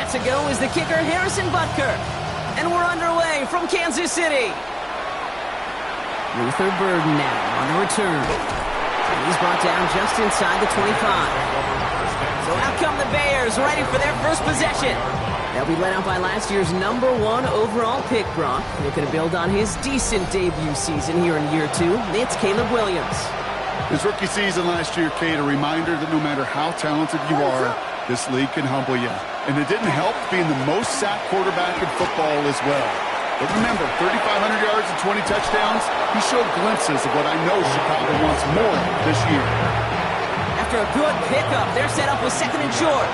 got to go is the kicker, Harrison Butker. And we're underway from Kansas City. Luther Burden now on the return. And he's brought down just inside the 25. So out come the Bears, ready for their first possession. They'll be led out by last year's #1 overall pick, Brock. Looking to build on his decent debut season here in year 2. It's Caleb Williams. His rookie season last year, Kate, a reminder that no matter how talented you are, this league can humble you. And it didn't help being the most sacked quarterback in football as well. But remember, 3,500 yards and 20 touchdowns, he showed glimpses of what I know Chicago wants more of this year. After a good pickup, they're set up with 2nd and short.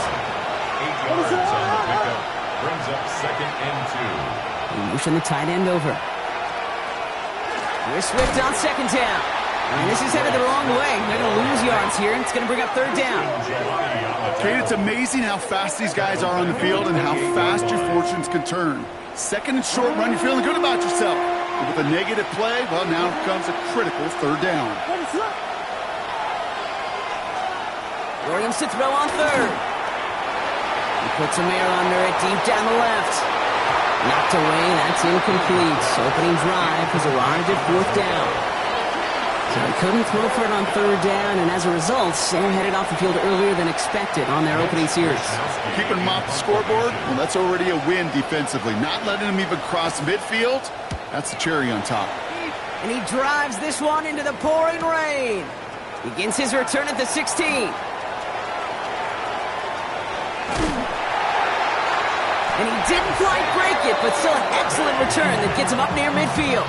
8 yards on the pickup. Brings up 2nd and 2. We motion the tight end over. Here's Swift on 2nd down. And this is headed the wrong way. They're going to lose yards here. It's going to bring up 3rd down. Kate, it's amazing how fast these guys are on the field and how fast your fortunes can turn. 2nd and short run, you're feeling good about yourself. But with a negative play, well, now comes a critical 3rd down. Williams to throw on 3rd. He puts some air under it deep down the left. Knocked away, that's incomplete. Opening drive has arrived at 4th down. So they couldn't throw for it on 3rd down, and as a result, they're headed off the field earlier than expected on their opening series. Keeping them off the scoreboard, well, that's already a win defensively. Not letting them even cross midfield, that's the cherry on top. And he drives this one into the pouring rain. Begins his return at the 16. And he didn't quite break it, but still an excellent return that gets him up near midfield.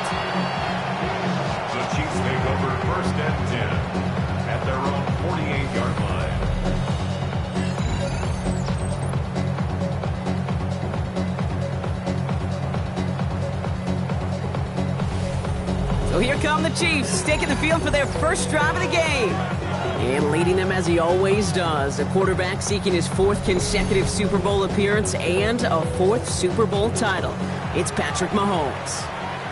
The Chiefs take over 1st and 10 at their own 48-yard line. So here come the Chiefs, taking the field for their first drive of the game. And leading them as he always does, a quarterback seeking his 4th consecutive Super Bowl appearance and a 4th Super Bowl title. It's Patrick Mahomes.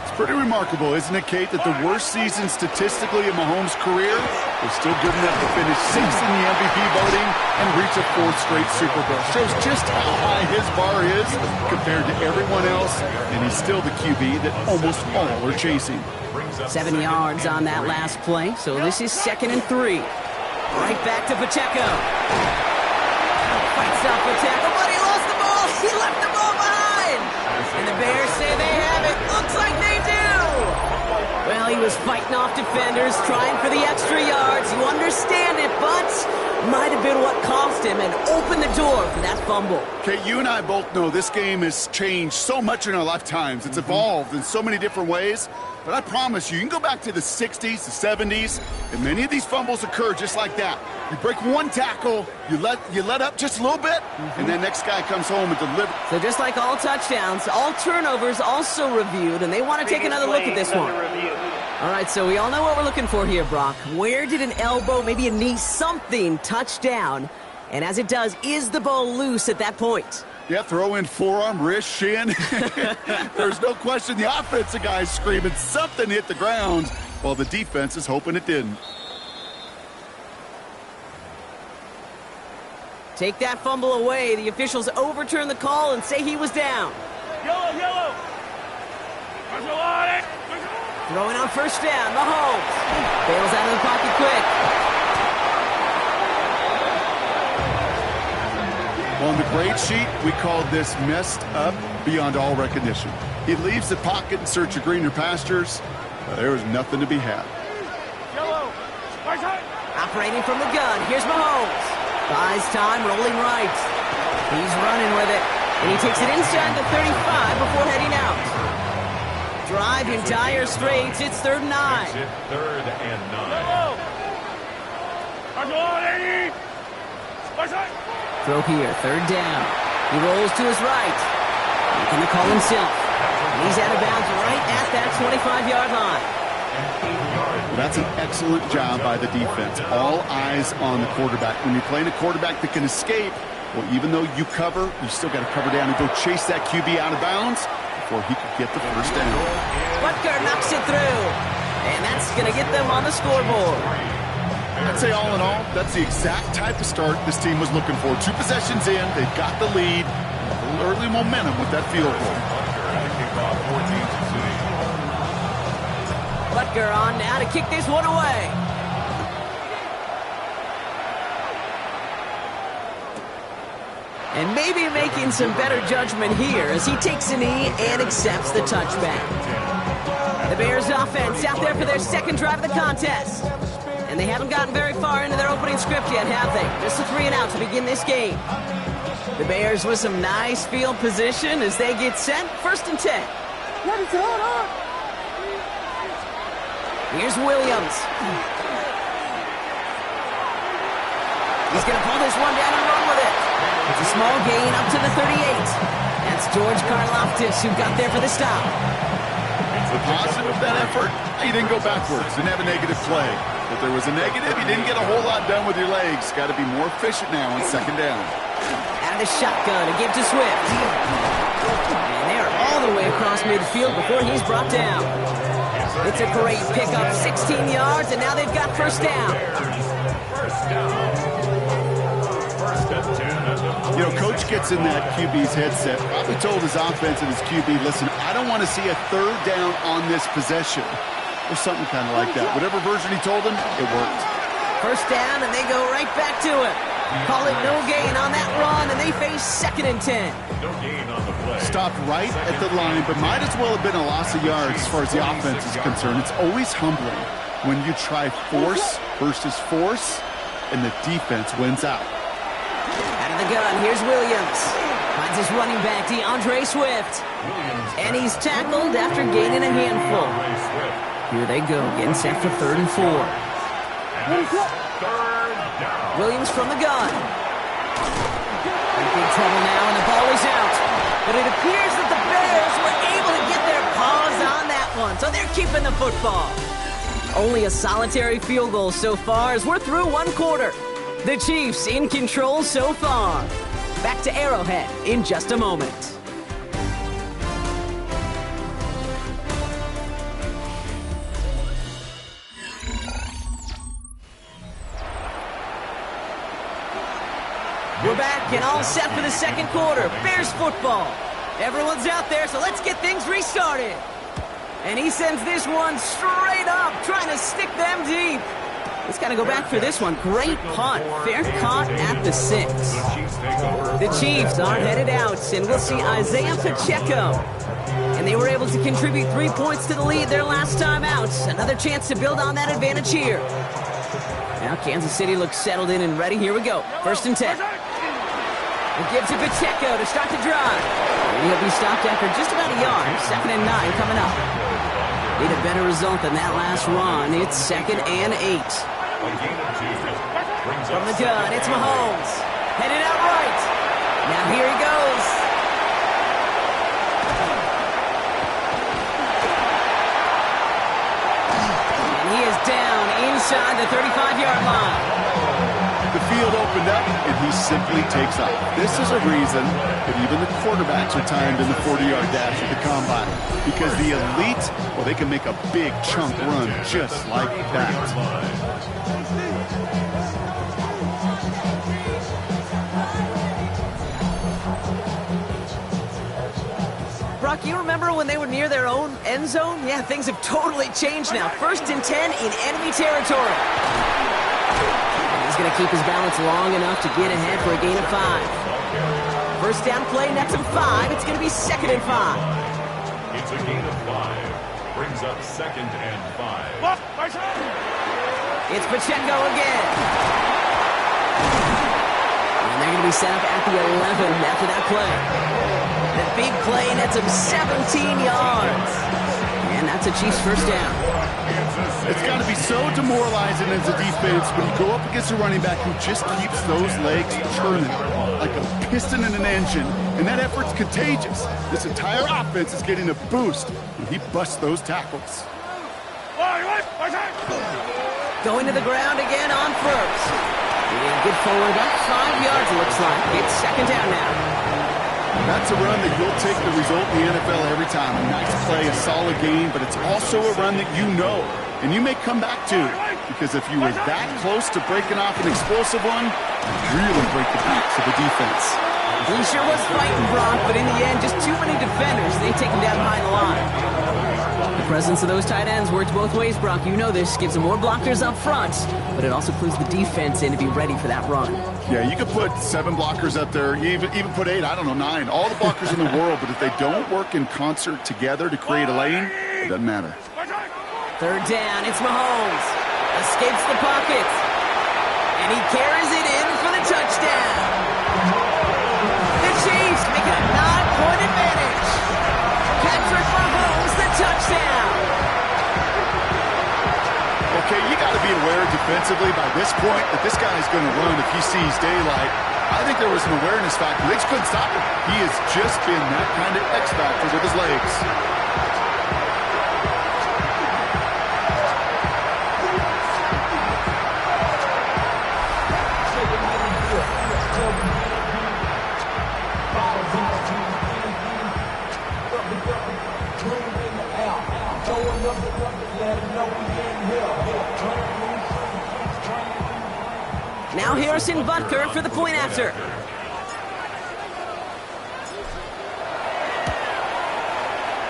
It's pretty remarkable, isn't it, Kate, that the worst season statistically in Mahomes' career was still good enough to finish 6th in the MVP voting and reach a 4th straight Super Bowl. Shows just how high his bar is compared to everyone else, and he's still the QB that almost all are chasing. 7 yards on that last play, so this is 2nd and 3. Right back to Pacheco. Fights off Pacheco, but he lost the ball. He left the ball behind. And the Bears say they have it. Looks like they do. Well, he was fighting off defenders, trying for the extra yards. You understand it, but might have been what cost him and opened the door for that fumble. Okay, you and I both know this game has changed so much in our lifetimes. It's evolved in so many different ways. But I promise you, you can go back to the 60s, the 70s, and many of these fumbles occur just like that. You break one tackle, you let up just a little bit, and then next guy comes home and delivers. So just like all touchdowns, all turnovers also reviewed, and they want to take another look at this one. All right, so we all know what we're looking for here, Brock. Where did an elbow, maybe a knee, something touch down? And as it does, is the ball loose at that point? Yeah, throw in forearm, wrist, shin. There's no question the offensive guy's screaming something hit the ground while the defense is hoping it didn't. Take that fumble away. The officials overturn the call and say he was down. Yellow. Throwing on 1st down, Mahomes. Bails out of the pocket quick. On the grade sheet, we called this messed up beyond all recognition. He leaves the pocket in search of greener pastures. There was nothing to be had. Operating from the gun, here's Mahomes. Buys time, rolling right. He's running with it, and he takes it inside the 35 before heading out. Drive in dire straits, it's 3rd and 9. 3rd and 9. Throw here, 3rd down. He rolls to his right. Making the call himself. And he's out of bounds right at that 25-yard line. Well, that's an excellent job by the defense. All eyes on the quarterback. When you're playing a quarterback that can escape, well, even though you cover, you still got to cover down and go chase that QB out of bounds before he could get the 1st down. Butker knocks it through. And that's going to get them on the scoreboard. I'd say all in all, that's the exact type of start this team was looking for. 2 possessions in, they've got the lead. The early momentum with that field goal. Butker on now to kick this one away. And maybe making some better judgment here as he takes a knee and accepts the touchback. The Bears offense out there for their second drive of the contest. And they haven't gotten very far into their opening script yet, have they? Just a 3 and out to begin this game. The Bears with some nice field position as they get set. 1st and 10. Here's Williams. He's going to pull this one down and run with it. It's a small gain up to the 38. That's George Karlaftis who got there for the stop. The positive of that effort, he didn't go backwards, didn't have a negative play. If there was a negative, you didn't get a whole lot done with your legs. Got to be more efficient now on 2nd down. Out of the shotgun to give to Swift. And they're all the way across midfield before he's brought down. It's a great pickup, 16 yards, and now they've got 1st down. You know, Coach gets in that QB's headset, probably told his offense and his QB, listen, I don't want to see a 3rd down on this possession. Or something kind of like that. Whatever version he told him, it worked. 1st down, and they go right back to it. Call it no gain on that run, and they face 2nd and 10. No gain on the play. Stopped right at the line, but might as well have been a loss of yards as far as the offense is concerned. It's always humbling when you try force versus force, and the defense wins out. Out of the gun, here's Williams. Finds his running back, DeAndre Swift. And he's tackled after gaining a handful. Here they go, getting set for 3rd and 4. Williams from the gun. In big trouble now, and the ball is out. But it appears that the Bears were able to get their paws on that one, so they're keeping the football. Only a solitary field goal so far as we're through 1 quarter. The Chiefs in control so far. Back to Arrowhead in just a moment. We're back and all set for the 2nd quarter. Bears football. Everyone's out there, so let's get things restarted. And he sends this one straight up, trying to stick them deep. He's got to go back for this one. Great punt. Fair caught at the 6. The Chiefs are headed out, and we'll see Isaiah Pacheco. And they were able to contribute 3 points to the lead their last time out. Another chance to build on that advantage here. Now Kansas City looks settled in and ready. Here we go. 1st and 10. We'll give to Pacheco to start the drive. And he'll be stopped after just about a yard. 2nd and 9 coming up. Need a better result than that last run. It's 2nd and 8. From the gun, it's Mahomes. Headed out right. Now here he goes. And he is down inside the 35-yard line. The field opened up, and he simply takes off. This is a reason that even the quarterbacks are timed in the 40-yard dash at the combine. Because the elite, well, they can make a big chunk run just like that. Brock, you remember when they were near their own end zone? Yeah, things have totally changed now. 1st and 10 in enemy territory. He's going to keep his balance long enough to get ahead for a gain of 5. 1st down play, nets him 5. It's going to be 2nd and 5. It's a gain of 5. Brings up 2nd and 5. It's Pacheco again. And they're going to be set up at the 11 after that play. The big play nets him 17 yards. And that's a Chiefs 1st down. It's got to be so demoralizing as a defense when you go up against a running back who just keeps those legs turning like a piston in an engine, and that effort's contagious. This entire offense is getting a boost when he busts those tackles. Going to the ground again on 1st. And good forward, about 5 yards it looks like. It's 2nd down now. That's a run that you'll take the result in the NFL every time. A nice play, a solid game, but it's also a run that you know, and you may come back to. Because if you were that close to breaking off an explosive one, you really break the backs of the defense. He sure was fighting, Brock, but in the end, just too many defenders. They take him down behind the line. The presence of those tight ends works both ways, Brock. You know this. Gives them more blockers up front, but it also clues the defense in to be ready for that run. Yeah, you could put 7 blockers up there, even put 8, I don't know, 9. All the blockers in the world, but if they don't work in concert together to create a lane, it doesn't matter. Third down, it's Mahomes. Escapes the pocket. And he carries it in for the touchdown. The Chiefs make it a 9-point advantage. Patrick Mahomes, the touchdown. Okay, you got to be aware defensively by this point that this guy is going to run if he sees daylight. I think there was an awareness factor. They just couldn't stop him. He has just been that kind of X factor with his legs. Now Harrison Butker for the point after.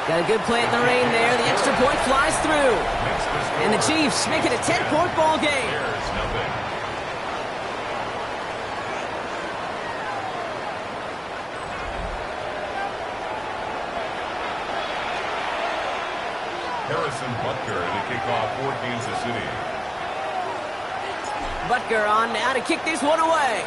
Got a good play in the rain there. The extra point flies through. And the Chiefs make it a 10-point ball game. Harrison Butker to kick off for Kansas City. Butker on now to kick this one away.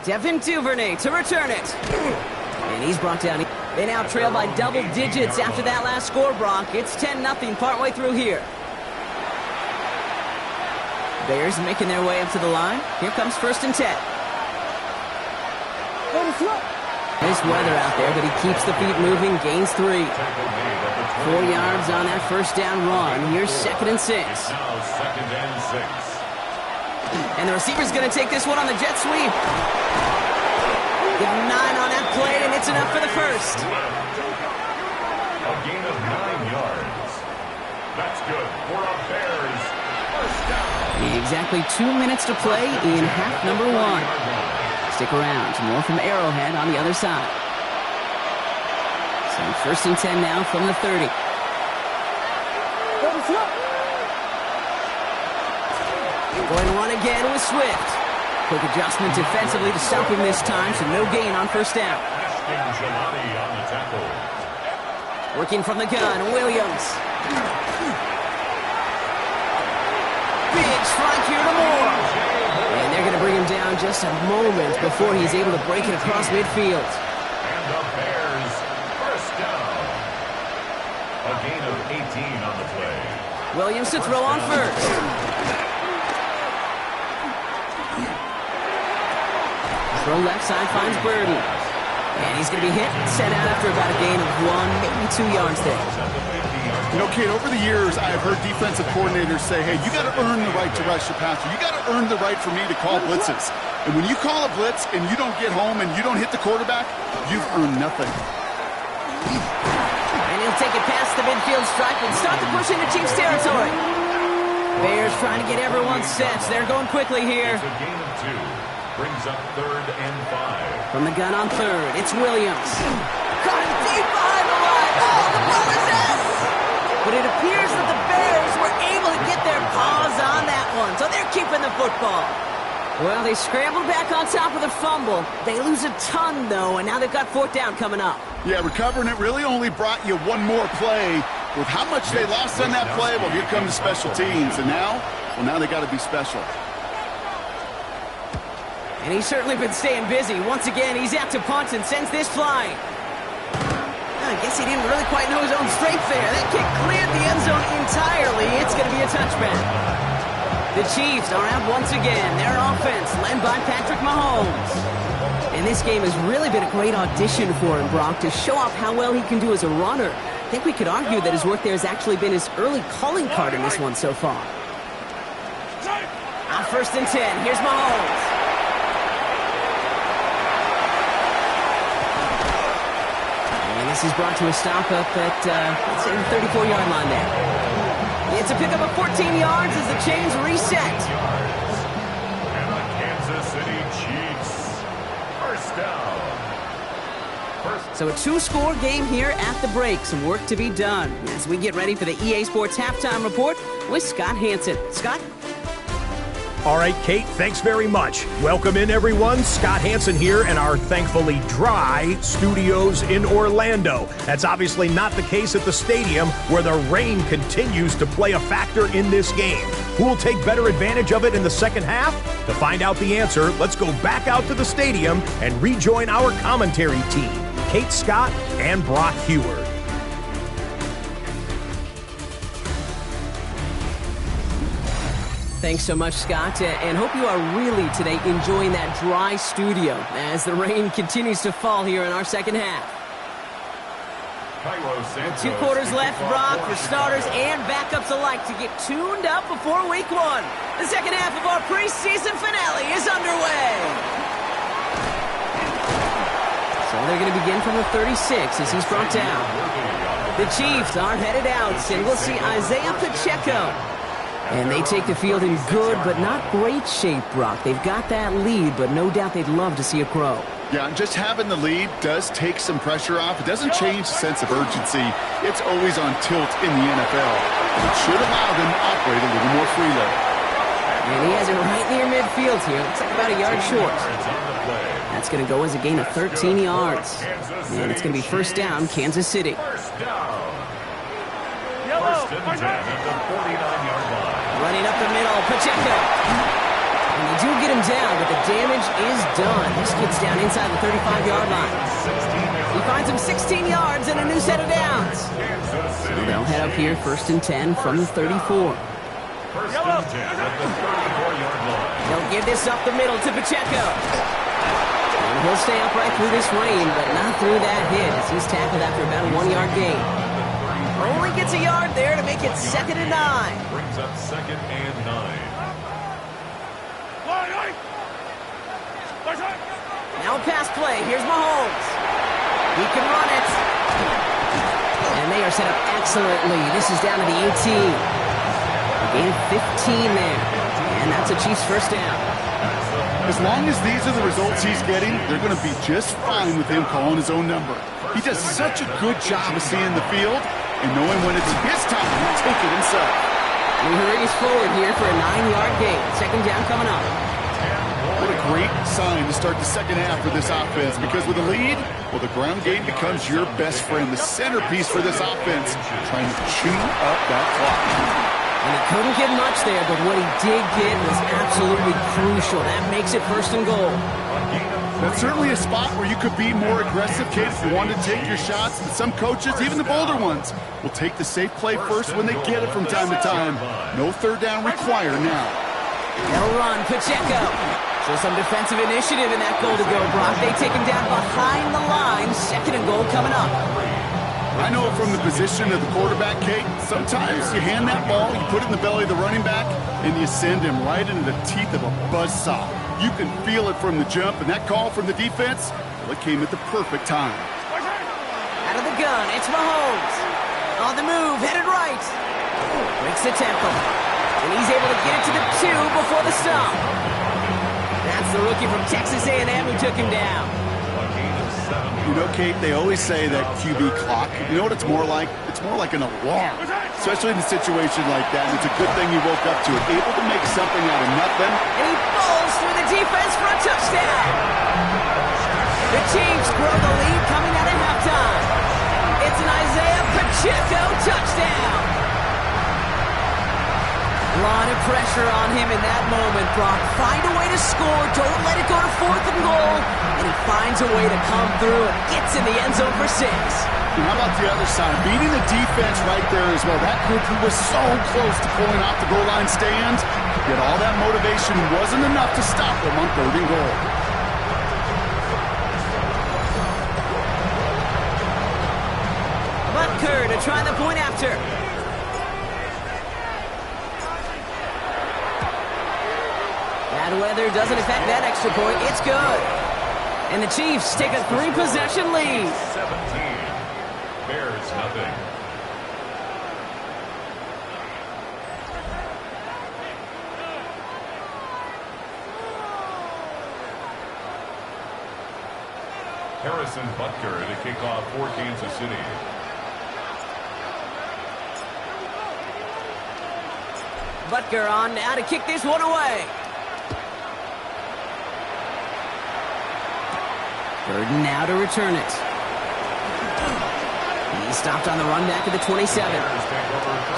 Devin Duvernay to return it. And he's brought down. They now trail by double digits after that last score, Brock. It's 10-0 partway through here. Bears making their way up to the line. Here comes 1st and 10. Nice weather out there, but he keeps the feet moving, gains 3. 4 yards on that first down run. Here's 2nd and 6. Now 2nd and 6. And the receiver's going to take this one on the jet sweep. Give him 9 on that play, and it's enough for the first. A gain of 9 yards. That's good for our Bears. First down. Exactly 2 minutes to play in half number 1. Stick around. More from Arrowhead on the other side. So 1st and 10 now from the 30. Going one again with Swift. Quick adjustment defensively to stop him this time, so no gain on 1st down. On the tackle. Working from the gun, Williams. Big strike here to Moore. And they're going to bring him down just a moment before he's able to break it across midfield. And the Bears, first down. A gain of 18 on the play. Williams to throw on 1st. Throw left side finds Burden. And he's going to be hit and set out after about a gain of 1, maybe 2 yards there. You know, Kate, over the years, I have heard defensive coordinators say, hey, you got to earn the right to rush your passer. You got to earn the right for me to call blitzes. And when you call a blitz and you don't get home and you don't hit the quarterback, you've earned nothing. And he'll take it past the midfield stripe and start to push into Chiefs territory. Bears trying to get everyone set. They're going quickly here. It's a gain of 2. Brings up 3rd and 5. From the gun on 3rd, it's Williams. Caught him deep behind the line. Oh, the ball is in! But it appears that the Bears were able to get their paws on that one, so they're keeping the football. Well, they scrambled back on top of the fumble. They lose a ton, though, and now they've got 4th down coming up. Yeah, recovering it really only brought you one more play. With how much they lost on that play, well, here come the special teams. And now they got to be special. And he's certainly been staying busy. Once again, he's out to punt and sends this flying. I guess he didn't really quite know his own strength there. That kick cleared the end zone entirely. It's going to be a touchback. The Chiefs are out once again. Their offense led by Patrick Mahomes. And this game has really been a great audition for him, Brock, to show off how well he can do as a runner. I think we could argue that his work there has actually been his early calling card in this one so far. On 1st and 10, here's Mahomes. This is brought to a stop up at, let's say, the 34-yard line there. It's a pickup of 14 yards as the chains reset. down. So a two-score game here at the break. Some work to be done as we get ready for the EA Sports Halftime Report with Scott Hansen. Scott? All right, Kate, thanks very much. Welcome in, everyone. Scott Hansen here in our thankfully dry studios in Orlando. That's obviously not the case at the stadium, where the rain continues to play a factor in this game. Who will take better advantage of it in the second half? To find out the answer, let's go back out to the stadium and rejoin our commentary team, Kate Scott and Brock Heward. Thanks so much, Scott, and hope you are really today enjoying that dry studio as the rain continues to fall here in our second half. 2 quarters left, Brock, for starters and backups alike to get tuned up before week 1. The second half of our preseason finale is underway. So they're going to begin from the 36 as he's brought down. The Cheifs are headed out, and we'll see Isaiah Pacheco. And they take the field in good but not great shape, Brock. They've got that lead, but no doubt they'd love to see it grow. Yeah, and just having the lead does take some pressure off. It doesn't change the sense of urgency. It's always on tilt in the NFL. And it should allow them to operate a little more freely. And he has it right near midfield here. Looks like about a yard short. That's going to go as a gain of 13 yards. And it's going to be first down, Kansas City. First and 10 at the 49-yard line. Running up the middle, Pacheco. And they do get him down, but the damage is done. This gets down inside the 35-yard line. He finds him 16 yards and a new set of downs. So they'll head up here, first and 10 from the 34. First and 10 at the 34-yard line. They'll give this up the middle to Pacheco. And he'll stay upright through this rain, but not through that hit as he's tackled after about a 1-yard gain. Only gets a yard there to make it 2nd and 9. Brings up 2nd and 9. Now a pass play. Here's Mahomes. He can run it. And they are set up excellently. This is down to the 18. A gain of 15 there. And that's a Chiefs first down. As long as these are the results he's getting, they're going to be just fine with him calling his own number. He does such a good job of seeing the field and knowing when it's his time to take it himself. And he hurries forward here for a 9-yard gain. Second down coming up. What a great sign to start the second half for this offense, because with a lead, well, the ground game becomes your best friend, the centerpiece for this offense, trying to chew up that clock. And he couldn't get much there, but what he did get was absolutely crucial. That makes it first and goal. That's certainly a spot where you could be more aggressive, Kate, if you wanted to take your shots. But some coaches, even the bolder ones, will take the safe play first when they get it from time to time. No third down required now. They'll run, Pacheco. So some defensive initiative in that goal to go, Brock. They take him down behind the line. 2nd and goal coming up. I know it from the position of the quarterback, Kate. Sometimes you hand that ball, you put it in the belly of the running back, and you send him right into the teeth of a buzzsaw. You can feel it from the jump, and that call from the defense, well, it came at the perfect time. Out of the gun, it's Mahomes. On the move, headed right. Breaks the tempo. And he's able to get it to the 2 before the stop. That's the rookie from Texas A&M who took him down. You know, Kate, they always say that QB clock, you know what it's more like? It's more like an alarm, especially in a situation like that. And it's a good thing you woke up to it, able to make something out of nothing. And he falls through the defense for a touchdown. The Chiefs grow the lead coming out at halftime. It's an Isaiah Pacheco touchdown. A lot of pressure on him in that moment, Brock. Find a way to score. Don't let it go to 4th and goal. And he finds a way to come through and gets in the end zone for 6. And how about the other side? Beating the defense right there as well. That group who was so close to pulling off the goal line stand, yet all that motivation wasn't enough to stop them on 3rd and goal. Butker to try the point after. Bad weather doesn't affect that extra point. It's good. And the Chiefs take a 3-possession lead. 17. Bears nothing. Harrison Butker to kick off for Kansas City. Butker on now to kick this one away. Burden now to return it. He stopped on the run back to the 27.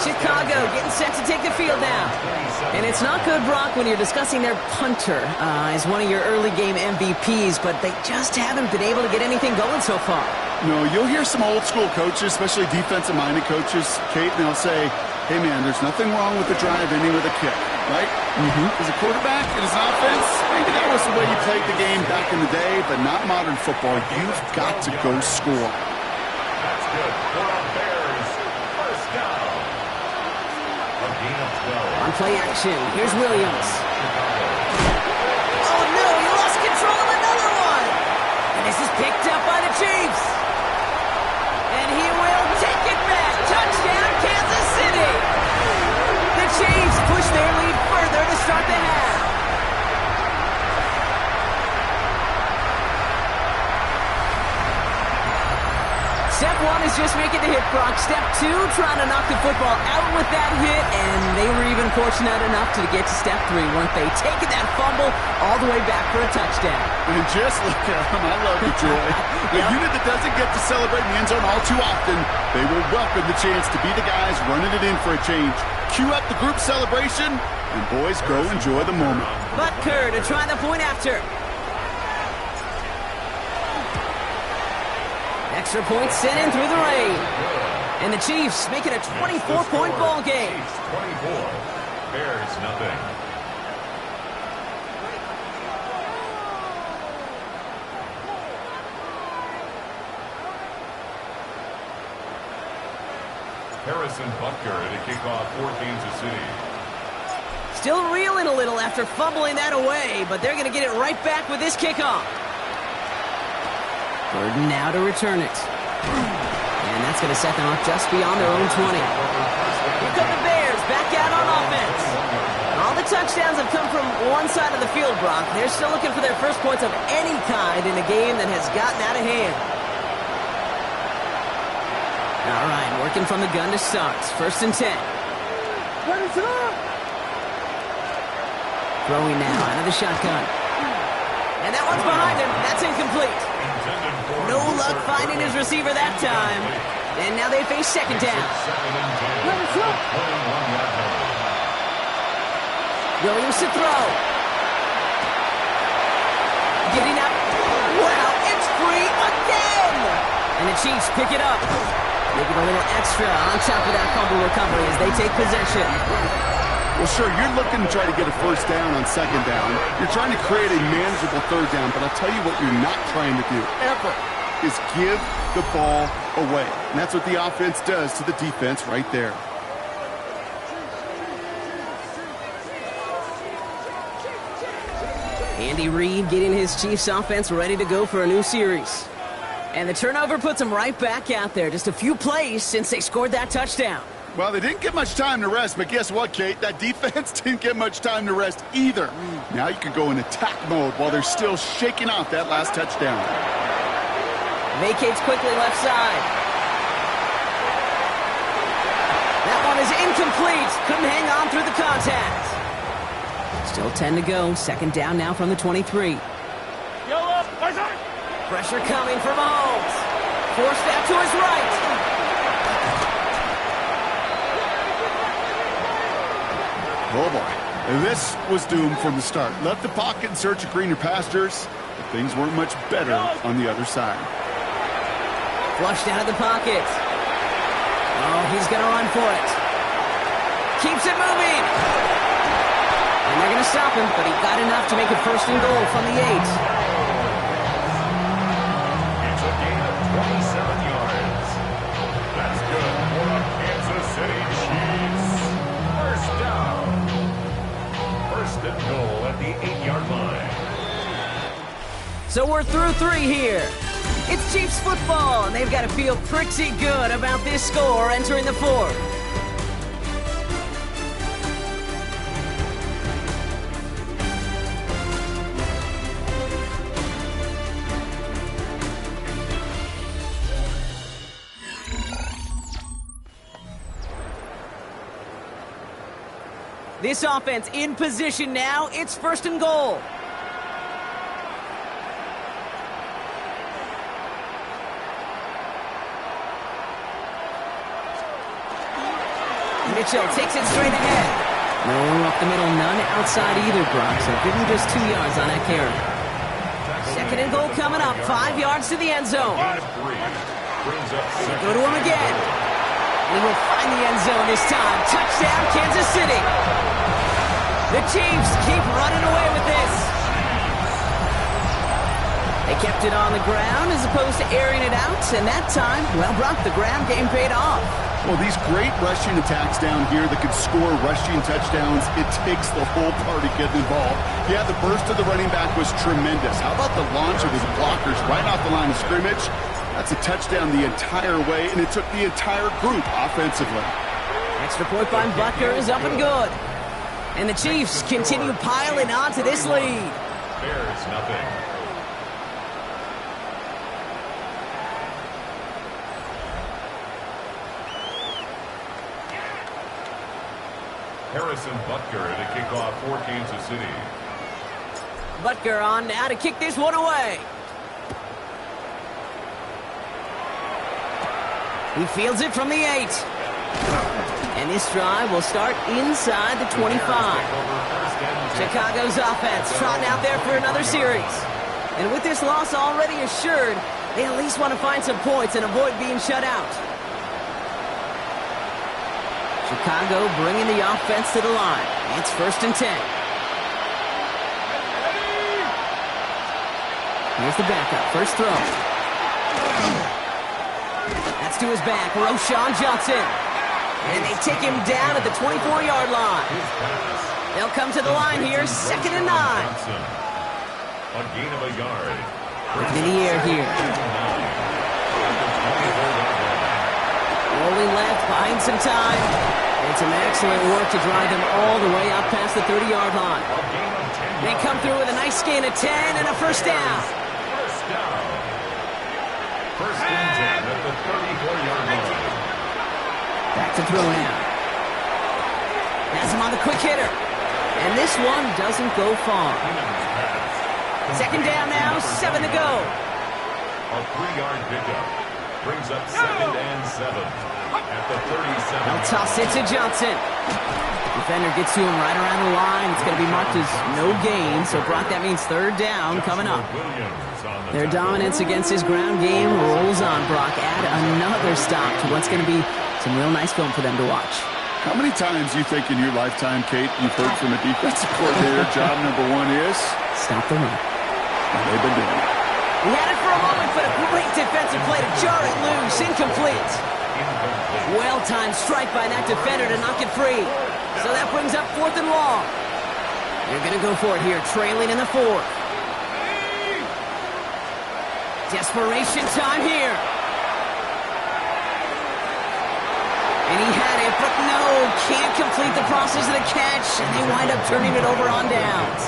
Chicago getting set to take the field now. And it's not good, Brock, when you're discussing their punter as one of your early game MVPs, but they just haven't been able to get anything going so far. No, you'll hear some old school coaches, especially defensive-minded coaches, Kate, and they'll say, hey, man, there's nothing wrong with the drive ending with a kick, right? As a quarterback in his offense, maybe that was the way you played the game back in the day, but not modern football. You've got to go score. That's good for the Bears. First down. A gain of 12. On play action, here's Williams. Oh, no, he lost control of another one. And this is picked up by the Chiefs. And he will take it back. Touchdown, Kansas City. The Chiefs push their lead further to start the half. Step one is just making the hit, Brock. Step two, trying to knock the football out with that hit, and they were even fortunate enough to get to step three, weren't they? Taking that fumble all the way back for a touchdown. And just look at them. I love you, Joy. A unit that doesn't get to celebrate in the end zone all too often, they will welcome the chance to be the guys running it in for a change. Cue up the group celebration, and boys, go enjoy the moment. Butker to try the point after. Extra point sent in through the rain. And the Chiefs make it a 24-point ball game. 24. Bears nothing. Harrison Butker to kick off for Kansas City. Still reeling a little after fumbling that away, but they're going to get it right back with this kickoff. Burden now to return it. And that's going to set them up just beyond their own 20. Here come the Bears back out on offense. All the touchdowns have come from one side of the field, Brock. They're still looking for their first points of any kind in a game that has gotten out of hand. All right, working from the gun to start. First and 10. Throwing now out of the shotgun. And that one's behind him. That's incomplete. No luck finding his receiver that time. And now they face second down. Williams to throw. Getting up. Wow, it's free again. And the Chiefs pick it up. Making a little extra on top of that fumble recovery as they take possession. Well, sure, you're looking to try to get a first down on second down. You're trying to create a manageable third down, but I'll tell you what you're not trying to do, ever, is give the ball away. And that's what the offense does to the defense right there. Andy Reid getting his Chiefs offense ready to go for a new series. And the turnover puts them right back out there. Just a few plays since they scored that touchdown. Well, they didn't get much time to rest, but guess what, Kate? That defense didn't get much time to rest either. Now you can go in attack mode while they're still shaking off that last touchdown. Vacates quickly left side. That one is incomplete. Couldn't hang on through the contact. Still 10 to go. Second down now from the 23. Pressure coming from Mahomes. Forced out to his right. Oh, boy. This was doomed from the start. Left the pocket in search of greener pastures, but things weren't much better on the other side. Flushed out of the pocket. Oh, he's going to run for it. Keeps it moving. And they're going to stop him, but he got enough to make it first and goal from the 8. It's a gain of 27 yards. That's good for the Kansas City Chiefs. First down. First and goal at the 8-yard line. So we're through 3 here. It's Chiefs football, and they've got to feel pretty good about this score entering the 4th. This offense in position now. It's first and goal. Mitchell takes it straight ahead. No up the middle, none outside either, Brock. So give him just 2 yards on that carry. Second and goal coming up. 5 yards to the end zone. They go to him again. He will find the end zone this time. Touchdown, Kansas City. The Chiefs keep running away with this. They kept it on the ground as opposed to airing it out. And that time, well, Brock, the ground game paid off. Well, these great rushing attacks down here that could score rushing touchdowns, it takes the whole party getting involved. Yeah, the burst of the running back was tremendous. How about the launch of his blockers right off the line of scrimmage? That's a touchdown the entire way, and it took the entire group offensively. Extra point by Butker is up and good. And the Chiefs continue piling on to this lead. Bears nothing. Harrison Butker to kick off for Kansas City. Butker on now to kick this one away. He fields it from the 8. And this drive will start inside the 25. Chicago's offense trotting out there for another series. And with this loss already assured, they at least want to find some points and avoid being shut out. Chicago bringing the offense to the line. It's first and 10. Here's the backup. First throw. That's to his back. Roschon Johnson. And they take him down at the 24-yard line. They'll come to the line here. Second and 9. A gain of a yard. Looking in the air here. Rolling left, buying some time. And some excellent work to drive them all the way up past the 30-yard line. They come through with a nice gain of 10 and a first down. First down. First and 10 at the 34-yard line. Back to throw now. Has him on the quick hitter. And this one doesn't go far. Second down now, 7 to go. A 3-yard pickup brings up second and 7. At the 37. They'll toss it to Johnson. Defender gets to him right around the line. It's going to be marked as no gain. So, Brock, that means third down coming up. Their dominance against his ground game rolls on, Brock. Add another stop to what's going to be some real nice film for them to watch. How many times you think in your lifetime, Kate, you've heard from a defensive coordinator, job number 1 is? Stop the run. And they've been doing it. He had it for a moment, but a great defensive play to jar it loose. Incomplete. Well-timed strike by that defender to knock it free. So that brings up 4th and long. They're going to go for it here, trailing in the 4th. Desperation time here. And he had it, but no, can't complete the process of the catch, and they wind up turning it over on downs.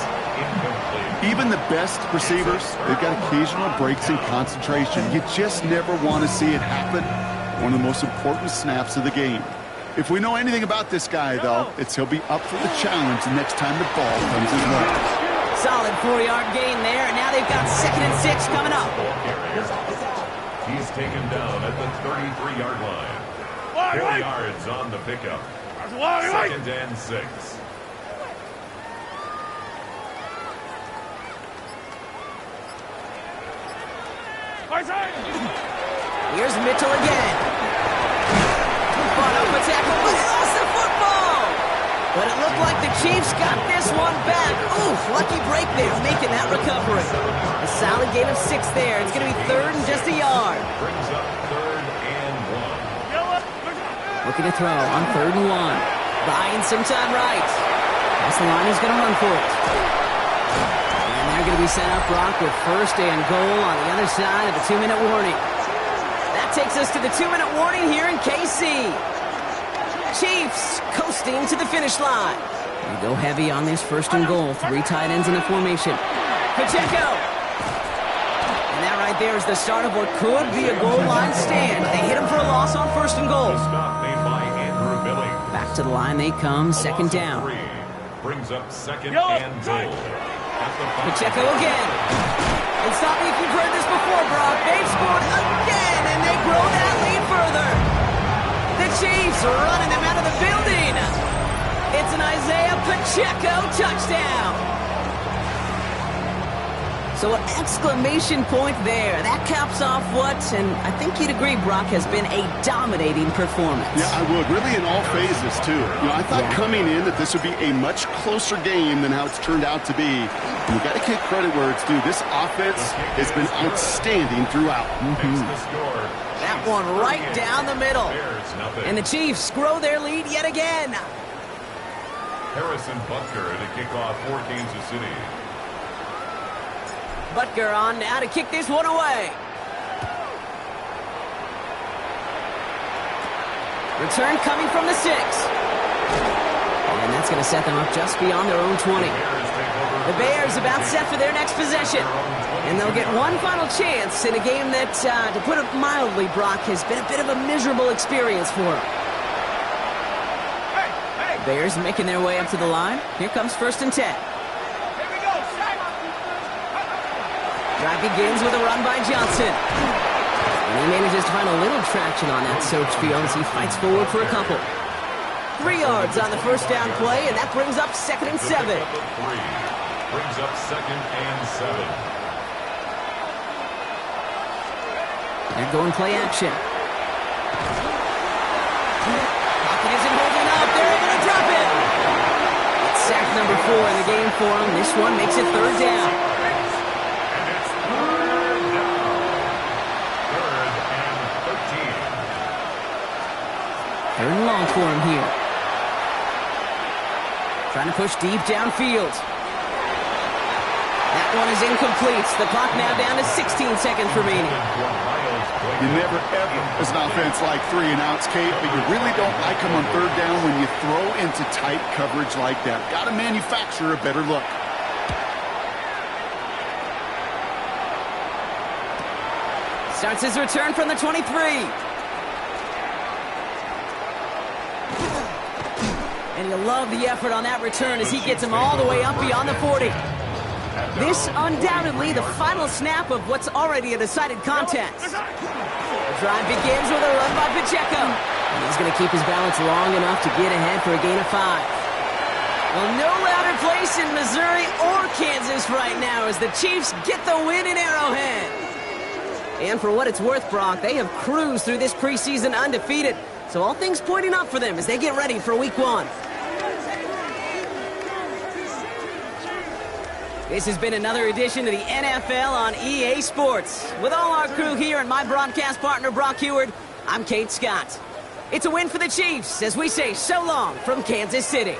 Even the best receivers, they've got occasional breaks in concentration. You just never want to see it happen. One of the most important snaps of the game. If we know anything about this guy, though, it's he'll be up for the challenge the next time the ball comes his way. Solid 4-yard gain there, and now they've got second and 6 coming up. He's taken down at the 33-yard line. 4 yards on the pickup. Second and 6. Here's Mitchell again. Brought up a tackle, but he lost the football. But it looked like the Chiefs got this one back. Oof, lucky break there, making that recovery. A solid gain of 6 there. It's going to be third and just a yard. Brings up third and 1. Looking to throw on third and 1. Buying some time right. That's the line, he's going to run for it. And they're going to be sent up, Brock, with first and goal on the other side of the 2-minute warning. That takes us to the 2-minute warning here in KC. Chiefs coasting to the finish line. They go heavy on this first and goal. 3 tight ends in the formation. Pacheco. And that right there is the start of what could be a goal line stand. They hit him for a loss on first and goal. Stop made by Andrew Billy. Back to the line they come, second down. brings up second and goal. Pacheco again. And stop me if you've heard this before, Brock. They've scored again, and they grow that lead further. The Chiefs are running them out of the building. It's an Isaiah Pacheco touchdown. So an exclamation point there. That caps off what, and I think you'd agree, Brock, has been a dominating performance. Yeah, I would. Really in all phases, too. I thought coming in that this would be a much closer game than how it's turned out to be. And you got to give credit where it's due. This offense has been outstanding throughout. That one right down the middle. And the Chiefs grow their lead yet again. Harrison Butker to kick off for Kansas City. Butker on now to kick this one away. Return coming from the 6. And that's going to set them up just beyond their own 20. The Bears about set for their next possession. And they'll get one final chance in a game that, to put it mildly, Brock, has been a bit of a miserable experience for them. Bears making their way up to the line. Here comes 1st and 10. Drive begins with a run by Johnson. And he manages to find a little traction on that search field as he fights forward for a couple. 3 yards on the first down play, and that brings up 2nd and 7. Brings up 2nd and 7. They're going play action. Pocket isn't holding up. They're able to drop it. It's sack number 4 in the game for him. This one makes it 3rd down. Third and long for him here. Trying to push deep downfield. That one is incomplete. The clock now down to 16 seconds remaining. You never, ever, as an offense, like 3 and outs, Kate, but you really don't like them on 3rd down when you throw into tight coverage like that. Got to manufacture a better look. Starts his return from the 23. And you'll love the effort on that return as he gets him all the way up beyond the 40. This undoubtedly the final snap of what's already a decided contest. The drive begins with a run by Pacheco. And he's going to keep his balance long enough to get ahead for a gain of 5. Well, no louder place in Missouri or Kansas right now as the Chiefs get the win in Arrowhead. And for what it's worth, Brock, they have cruised through this preseason undefeated. So all things pointing up for them as they get ready for Week 1. This has been another edition of the NFL on EA Sports. With all our crew here and my broadcast partner, Brock Heward, I'm Kate Scott. It's a win for the Chiefs as we say so long from Kansas City.